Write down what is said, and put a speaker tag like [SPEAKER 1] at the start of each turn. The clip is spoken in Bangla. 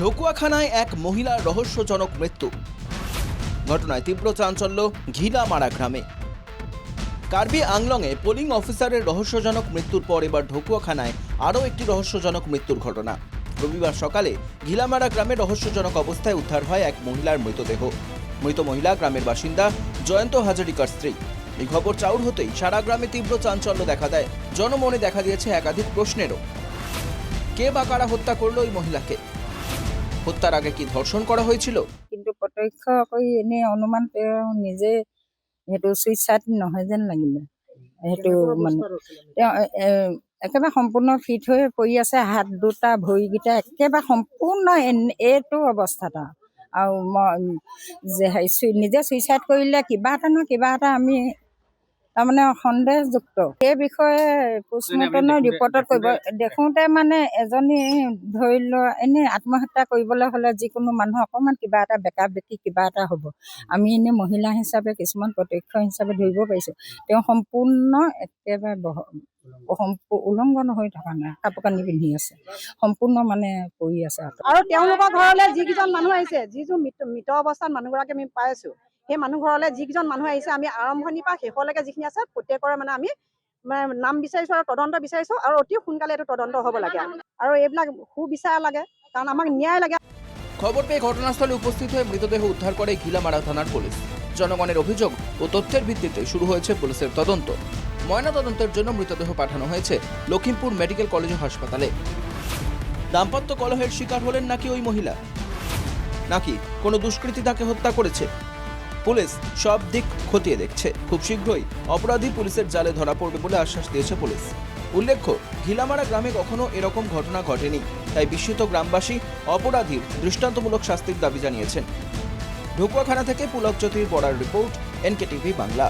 [SPEAKER 1] ঢকুয়াখানায় এক মহিলার রহস্যজনক মৃত্যু। ঘটনায় তীব্র চাঞ্চল্য ঘিলামারা গ্রামে। কার্বি আংলংয়ে পোলিং অফিসারের রহস্যজনক মৃত্যুর পর এবার ঢকুয়াখানায় আরও একটি রহস্যজনক মৃত্যুর ঘটনা। রবিবার সকালে ঘিলামারা গ্রামে রহস্যজনক অবস্থায় উদ্ধার হয় এক মহিলার মৃতদেহ। মৃত মহিলা গ্রামের বাসিন্দা জয়ন্ত হাজারিকার স্ত্রী। এই খবর চাউর হতেই সারা গ্রামে তীব্র চাঞ্চল্য দেখা দেয়। জনমনে দেখা দিয়েছে একাধিক প্ৰশ্নেরও। কে বা কারা হত্যা করলো এই মহিলাকে? হত্যার আগে কি ধর্ষণ করা হয়েছিল?
[SPEAKER 2] কিন্তু প্ৰত্যক্ষ কৰি এনেই অনুমান তেওঁ নিজে সেইটো চুইচাইড নহয় যেন লাগিলে। সেইটো মানে তেওঁ একেবাৰে সম্পূৰ্ণ ফিট হৈ পৰি আছে, হাত দুটা ভৰিকেইটা একেবাৰে সম্পূৰ্ণ এইটো অৱস্থাত আৰু মই নিজে চুইচাইড কৰিলে কিবা এটা নহয় কিবা এটা আমি তাৰমানে সন্দেহযুক্ত। সেই বিষয়ে পোষ্টমৰ্টমৰ ৰিপৰ্টত কৰিব দেখোঁতে মানে এজনী ধৰি লোৱা এনেই আত্মহত্যা কৰিবলৈ হ'লে যিকোনো মানুহ অকণমান কিবা এটা বেকা বেকি কিবা এটা হ'ব। আমি এনেই মহিলা হিচাপে কিছুমান প্ৰত্যক্ষ হিচাপে ধৰিব পাৰিছোঁ। তেওঁ সম্পূৰ্ণ একেবাৰে উলংঘন হৈ থকা নাই, কাপোৰ কানি পিন্ধি আছে, সম্পূৰ্ণ মানে পৰি আছে।
[SPEAKER 3] আৰু তেওঁলোকৰ ঘৰলৈ যিকেইজন মানুহ আহিছে, যিযোৰ মৃত অৱস্থাত মানুহগৰাকী আমি পাইছোঁ, সেই মানুহ ঘৰলৈ যিকেইজন মানুহ আহিছে আমি আৰম্ভণিৰ পৰা শেষলৈকে যিখিনি আছে প্ৰত্যেকৰে মানে আমি নাম বিচাৰিছোঁ আৰু তদন্ত বিচাৰিছোঁ আৰু অতি সোনকালে এইটো তদন্ত হ'ব লাগে আৰু এইবিলাক সুবিচাৰ লাগে, কাৰণ আমাক ন্যায় লাগে।
[SPEAKER 1] খবর পেয়ে ঘটনাস্থলে উপস্থিত হয়ে মৃতদেহ উদ্ধার করে ঘিলামারা থানার পুলিশ। জনগণের অভিযোগ ও তথ্যের ভিত্তিতে শুরু হয়েছে পুলিশের তদন্ত। ময়নাতদন্তের জন্য মৃতদেহ পাঠানো হয়েছে লখিমপুর মেডিকেল কলেজ ও হাসপাতালে। দাম্পত্য কলহের শিকার হলেন নাকি ওই মহিলা, নাকি কোনো দুষ্কৃতী তাকে হত্যা করেছে? পুলিশ সব দিক খতিয়ে দেখছে। খুব শীঘ্রই অপরাধী পুলিশের জালে ধরা পড়বে বলে আশ্বাস দিয়েছে পুলিশ। উল্লেখ্য, ঘিলামারা গ্রামে কখনো এরকম ঘটনা ঘটেনি, তাই বিস্মিত গ্রামবাসী অপরাধীর দৃষ্টান্তমূলক শাস্তির দাবি জানিয়েছেন। ঢকুয়াখানা থেকে পুলক জ্যোতির বড়ার রিপোর্ট, NKTV বাংলা।